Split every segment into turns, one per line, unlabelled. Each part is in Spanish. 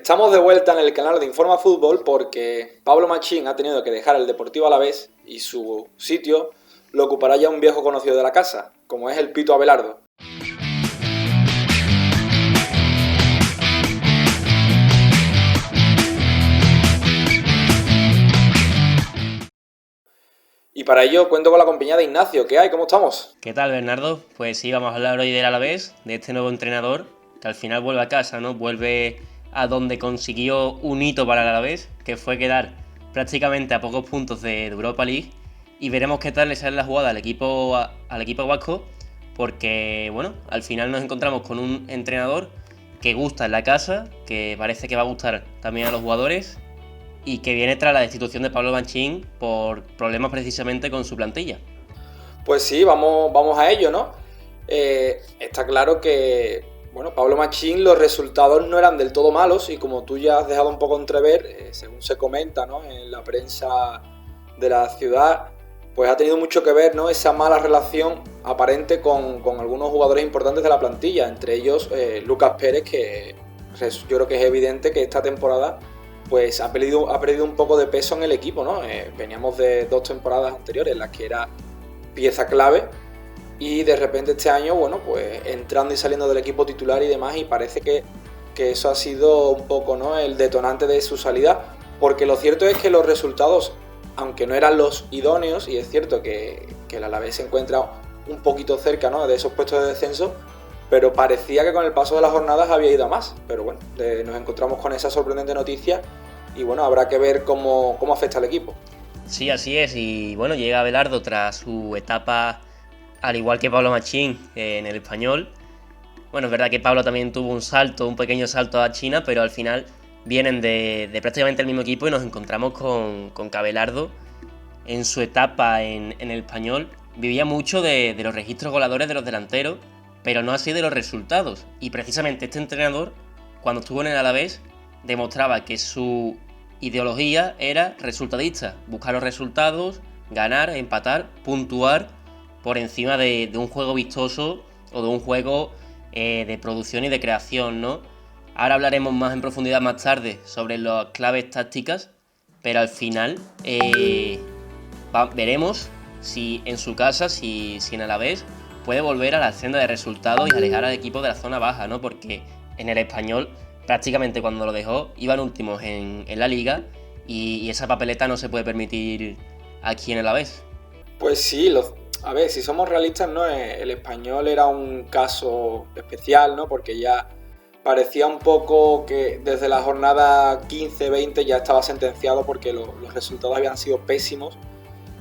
Estamos de vuelta en el canal de Informa Fútbol porque Pablo Machín ha tenido que dejar el Deportivo Alavés y su sitio lo ocupará ya un viejo conocido de la casa, como es el Pito Abelardo. Y para ello cuento con la compañía de Ignacio. ¿Qué hay? ¿Cómo estamos?
¿Qué tal, Bernardo? Pues sí, vamos a hablar hoy del Alavés, de este nuevo entrenador, que al final vuelve a casa, ¿no? Vuelve a donde consiguió un hito para el Alavés, que fue quedar prácticamente a pocos puntos de Europa League, y veremos qué tal le sale la jugada al equipo vasco, porque, bueno, al final nos encontramos con un entrenador que gusta en la casa, que parece que va a gustar también a los jugadores, y que viene tras la destitución de Pablo Machín por problemas precisamente con su plantilla.
Pues sí, vamos a ello, ¿no? Está claro que, bueno, Pablo Machín, los resultados no eran del todo malos y como tú ya has dejado un poco entrever, según se comenta, ¿no?, en la prensa de la ciudad, pues ha tenido mucho que ver, ¿no?, esa mala relación aparente con algunos jugadores importantes de la plantilla, entre ellos Lucas Pérez, que yo creo que es evidente que esta temporada pues ha perdido un poco de peso en el equipo, ¿no? Veníamos de 2 temporadas anteriores en las que era pieza clave y de repente este año, bueno, pues entrando y saliendo del equipo titular y demás, y parece que eso ha sido un poco, ¿no?, el detonante de su salida, porque lo cierto es que los resultados, aunque no eran los idóneos, y es cierto que el Alavés se encuentra un poquito cerca, ¿no?, de esos puestos de descenso, pero parecía que con el paso de las jornadas había ido a más. Pero bueno, nos encontramos con esa sorprendente noticia y bueno, habrá que ver cómo afecta al equipo.
Sí, así es, y bueno, llega Abelardo tras su etapa, al igual que Pablo Machín, en el Español. Bueno, es verdad que Pablo también tuvo un pequeño salto a China, pero al final vienen de prácticamente el mismo equipo y nos encontramos con que Abelardo, en su etapa en el Español, vivía mucho de los registros goleadores de los delanteros, pero no así de los resultados. Y precisamente este entrenador, cuando estuvo en el Alavés, demostraba que su ideología era resultadista, buscar los resultados, ganar, empatar, puntuar por encima de un juego vistoso o de un juego de producción y de creación, ¿no? Ahora hablaremos más en profundidad más tarde sobre las claves tácticas, pero al final veremos si en su casa, si en Alavés puede volver a la senda de resultados y alejar al equipo de la zona baja, ¿no? Porque en el Español, prácticamente cuando lo dejó, iban últimos en la liga y esa papeleta no se puede permitir aquí en el Alavés.
Pues sí, a ver, si somos realistas, ¿no?, el Español era un caso especial, ¿no?, porque ya parecía un poco que desde la jornada 15-20 ya estaba sentenciado porque los resultados habían sido pésimos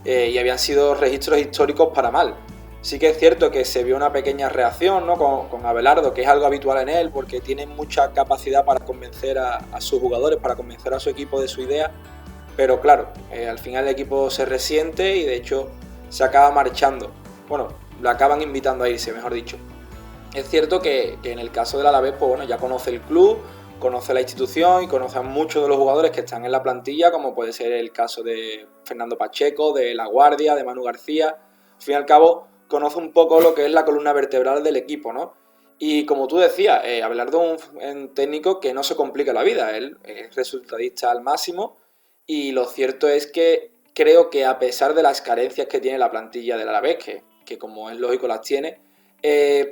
y habían sido registros históricos para mal. Sí que es cierto que se vio una pequeña reacción, ¿no?, con Abelardo, que es algo habitual en él, porque tiene mucha capacidad para convencer a sus jugadores, para convencer a su equipo de su idea, pero claro, al final el equipo se resiente y de hecho se acaba marchando. Bueno, lo acaban invitando a irse, mejor dicho. Es cierto que en el caso del Alavés, pues bueno, ya conoce el club, conoce la institución y conoce a muchos de los jugadores que están en la plantilla, como puede ser el caso de Fernando Pacheco, de La Guardia, de Manu García. Al fin y al cabo, conoce un poco lo que es la columna vertebral del equipo, ¿no? Y como tú decías, Abelardo es un técnico que no se complica la vida, él es resultadista al máximo, y lo cierto es que creo que a pesar de las carencias que tiene la plantilla del Alavés, que como es lógico las tiene,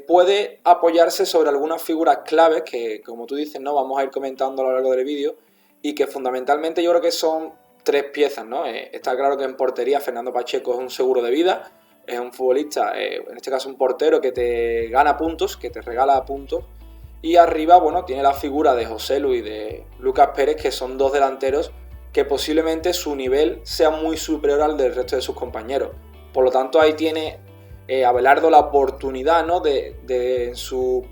puede apoyarse sobre algunas figuras claves que, como tú dices, no vamos a ir comentando a lo largo del vídeo, y que fundamentalmente yo creo que son 3 piezas, ¿no? Está claro que en portería Fernando Pacheco es un seguro de vida, es un futbolista, en este caso un portero que te gana puntos, que te regala puntos, y arriba, bueno, tiene la figura de Joselu y de Lucas Pérez, que son 2 delanteros que posiblemente su nivel sea muy superior al del resto de sus compañeros. Por lo tanto, ahí tiene Abelardo la oportunidad, ¿no?, en su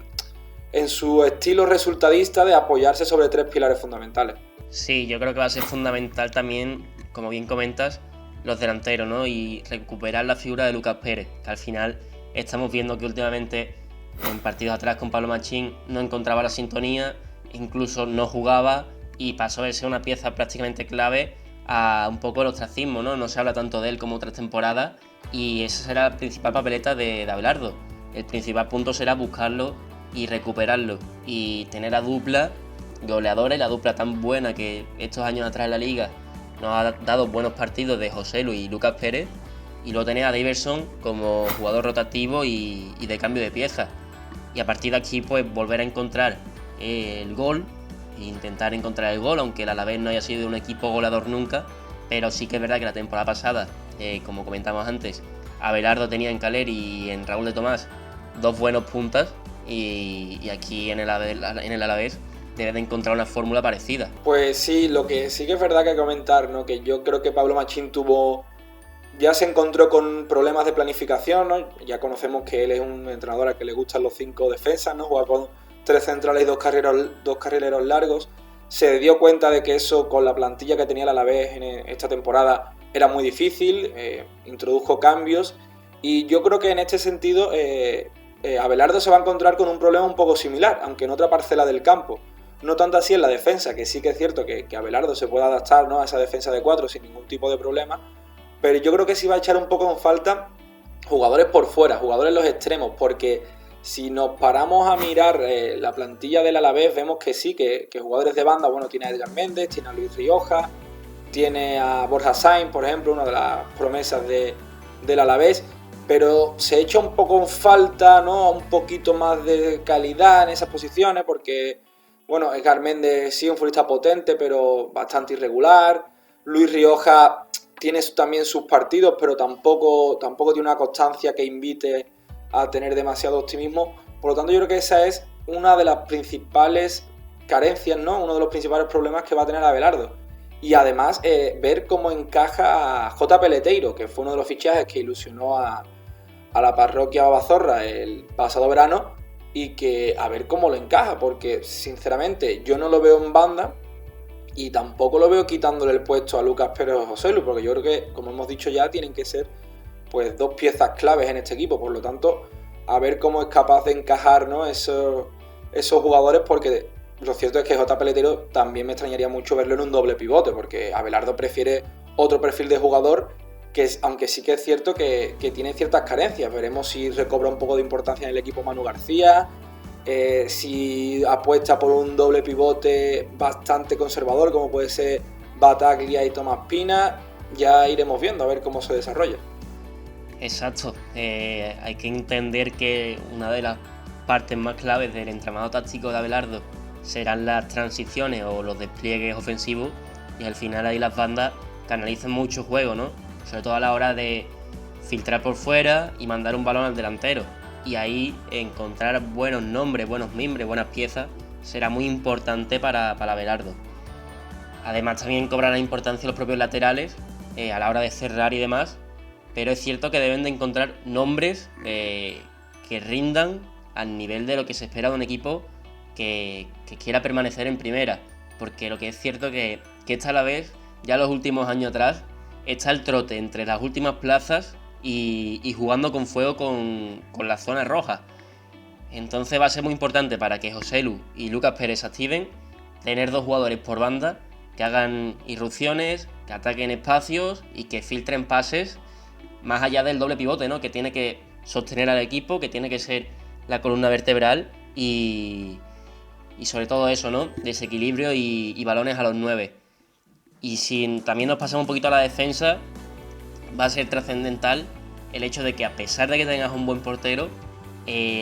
estilo resultadista de apoyarse sobre 3 pilares fundamentales.
Sí, yo creo que va a ser fundamental también, como bien comentas, los delanteros, ¿no? Y recuperar la figura de Lucas Pérez, que al final estamos viendo que últimamente en partidos atrás con Pablo Machín no encontraba la sintonía, incluso no jugaba y pasó de ser una pieza prácticamente clave a un poco el ostracismo, ¿no? No se habla tanto de él como otras temporadas y esa será la principal papeleta de Abelardo. El principal punto será buscarlo y recuperarlo y tener a dupla goleadora y la dupla tan buena que estos años atrás en la liga nos ha dado buenos partidos de Joselu y Lucas Pérez, y luego tenés a Daverson como jugador rotativo y de cambio de piezas. Y a partir de aquí pues volver a encontrar el gol, e intentar encontrar el gol, aunque el Alavés no haya sido un equipo goleador nunca, pero sí que es verdad que la temporada pasada, como comentamos antes, Abelardo tenía en Caleri y en Raúl de Tomás dos buenos puntas, y aquí en el Alavés debe de encontrar una fórmula parecida.
Pues sí, lo que sí que es verdad que hay que comentar, ¿no? Que yo creo que Pablo Machín ya se encontró con problemas de planificación, ¿no? Ya conocemos que él es un entrenador al que le gustan los 5 defensas, ¿no? Juega con 3 centrales y 2 carrileros largos. Se dio cuenta de que eso, con la plantilla que tenía el Alavés en esta temporada, era muy difícil, introdujo cambios, y yo creo que en este sentido Abelardo se va a encontrar con un problema un poco similar, aunque en otra parcela del campo. No tanto así en la defensa, que sí que es cierto que Abelardo se puede adaptar, ¿no?, a esa defensa de 4 sin ningún tipo de problema, pero yo creo que sí va a echar un poco en falta jugadores por fuera, jugadores en los extremos, porque si nos paramos a mirar la plantilla del Alavés, vemos que sí, que jugadores de banda, bueno, tiene a Edgar Méndez, tiene a Luis Rioja, tiene a Borja Sainz, por ejemplo, una de las promesas del Alavés, pero se echa un poco en falta, ¿no?, un poquito más de calidad en esas posiciones, porque, bueno, Edgar Méndez sí es un futbolista potente, pero bastante irregular. Luis Rioja tiene también sus partidos, pero tampoco tiene una constancia que invite a tener demasiado optimismo. Por lo tanto, yo creo que esa es una de las principales carencias, ¿no?, uno de los principales problemas que va a tener Abelardo. Y además, ver cómo encaja a J. Peleteiro, que fue uno de los fichajes que ilusionó a la parroquia Babazorra el pasado verano, y que a ver cómo lo encaja, porque sinceramente yo no lo veo en banda y tampoco lo veo quitándole el puesto a Lucas Pérez o Joselu, porque yo creo que, como hemos dicho ya, tienen que ser pues 2 piezas claves en este equipo. Por lo tanto, a ver cómo es capaz de encajar, ¿no?, esos jugadores, porque lo cierto es que J. Peleteiro también me extrañaría mucho verlo en un doble pivote, porque Abelardo prefiere otro perfil de jugador, aunque sí que es cierto que tiene ciertas carencias. Veremos si recobra un poco de importancia en el equipo Manu García, si apuesta por un doble pivote bastante conservador, como puede ser Bataglia y Tomás Pina. Ya iremos viendo a ver cómo se desarrolla.
Exacto, hay que entender que una de las partes más claves del entramado táctico de Abelardo serán las transiciones o los despliegues ofensivos, y al final ahí las bandas canalizan mucho juego, ¿no?, sobre todo a la hora de filtrar por fuera y mandar un balón al delantero, y ahí encontrar buenos nombres, buenos mimbres, buenas piezas será muy importante para Abelardo. Además también cobrará importancia los propios laterales a la hora de cerrar y demás, pero es cierto que deben de encontrar nombres que rindan al nivel de lo que se espera de un equipo que quiera permanecer en primera, porque lo que es cierto que esta a la vez, ya los últimos años atrás, está el trote entre las últimas plazas y jugando con fuego con la zona roja. Entonces va a ser muy importante para que Joselu y Lucas Pérez se activen, tener 2 jugadores por banda que hagan irrupciones, que ataquen espacios y que filtren pases, más allá del doble pivote, ¿no?, que tiene que sostener al equipo, que tiene que ser la columna vertebral, y sobre todo eso, ¿no?, desequilibrio y balones a los 9. Y si también nos pasamos un poquito a la defensa, va a ser trascendental el hecho de que, a pesar de que tengas un buen portero,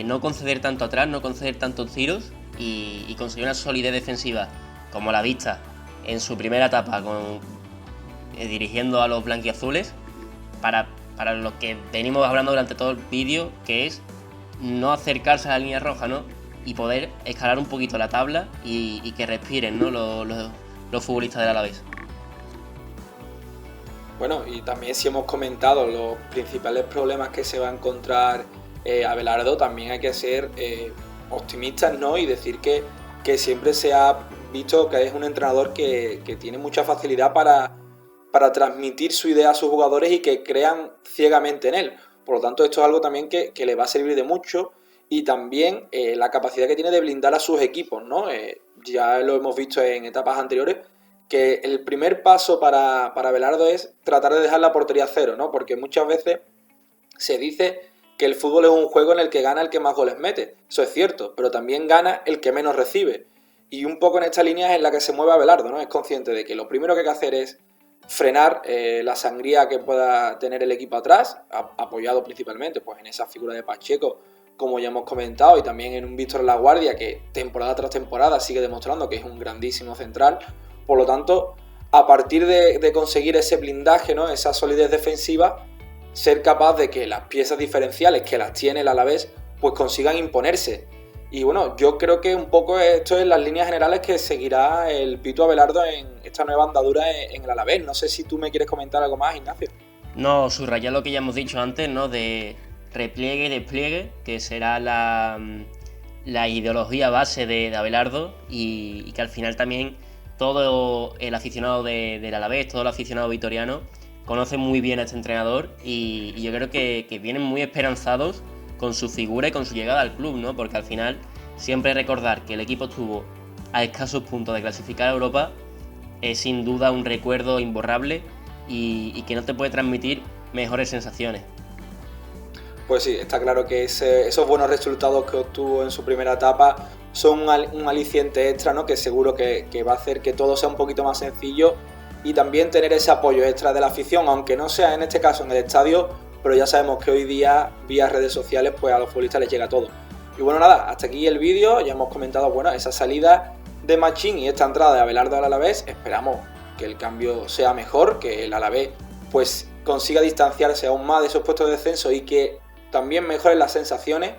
no conceder tanto atrás, no conceder tantos tiros y conseguir una solidez defensiva como la vista en su primera etapa dirigiendo a los blanquiazules, para lo que venimos hablando durante todo el vídeo, que es no acercarse a la línea roja, ¿no?, y poder escalar un poquito la tabla y que respiren, ¿no?, los futbolistas del Alavés.
Bueno, y también, si hemos comentado los principales problemas que se va a encontrar Abelardo, también hay que ser optimistas, ¿no?, y decir que siempre se ha visto que es un entrenador que tiene mucha facilidad para transmitir su idea a sus jugadores y que crean ciegamente en él. Por lo tanto, esto es algo también que le va a servir de mucho, y también la capacidad que tiene de blindar a sus equipos, ¿no? Ya lo hemos visto en etapas anteriores, que el primer paso para Abelardo es tratar de dejar la portería a cero, ¿no? Porque muchas veces se dice que el fútbol es un juego en el que gana el que más goles mete. Eso es cierto, pero también gana el que menos recibe. Y un poco en esta línea es en la que se mueve Abelardo, ¿no? Es consciente de que lo primero que hay que hacer es frenar la sangría que pueda tener el equipo atrás, apoyado principalmente pues, en esa figura de Pacheco, como ya hemos comentado, y también en un Víctor Laguardia que temporada tras temporada sigue demostrando que es un grandísimo central. Por lo tanto, a partir de conseguir ese blindaje, ¿no? Esa solidez defensiva, ser capaz de que las piezas diferenciales que las tiene el Alavés pues consigan imponerse. Y bueno, yo creo que un poco esto es las líneas generales que seguirá el Pitu Abelardo en esta nueva andadura en el Alavés. No sé si tú me quieres comentar algo más, Ignacio.
No, subrayar lo que ya hemos dicho antes, ¿no? De repliegue y despliegue, que será la ideología base de Abelardo y que al final también todo el aficionado del Alavés, todo el aficionado vitoriano, conoce muy bien a este entrenador y yo creo que vienen muy esperanzados con su figura y con su llegada al club, ¿no? Porque al final siempre recordar que el equipo estuvo a escasos puntos de clasificar a Europa es sin duda un recuerdo imborrable y que no te puede transmitir mejores sensaciones.
Pues sí, está claro que esos buenos resultados que obtuvo en su primera etapa son un aliciente extra, ¿no? Que seguro que va a hacer que todo sea un poquito más sencillo y también tener ese apoyo extra de la afición, aunque no sea en este caso en el estadio, pero ya sabemos que hoy día, vía redes sociales, pues a los futbolistas les llega todo. Y bueno, nada, hasta aquí el vídeo, ya hemos comentado, bueno, esa salida de Machín y esta entrada de Abelardo al Alavés. Esperamos que el cambio sea mejor, que el Alavés pues consiga distanciarse aún más de esos puestos de descenso y que también mejoren las sensaciones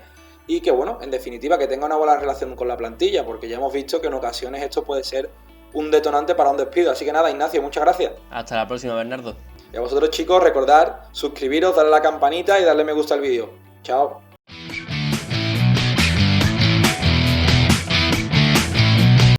y que, bueno, en definitiva, que tenga una buena relación con la plantilla, porque ya hemos visto que en ocasiones esto puede ser un detonante para un despido. Así que nada, Ignacio, muchas gracias.
Hasta la próxima, Bernardo.
Y a vosotros, chicos, recordad suscribiros, darle a la campanita y darle me gusta al vídeo. Chao.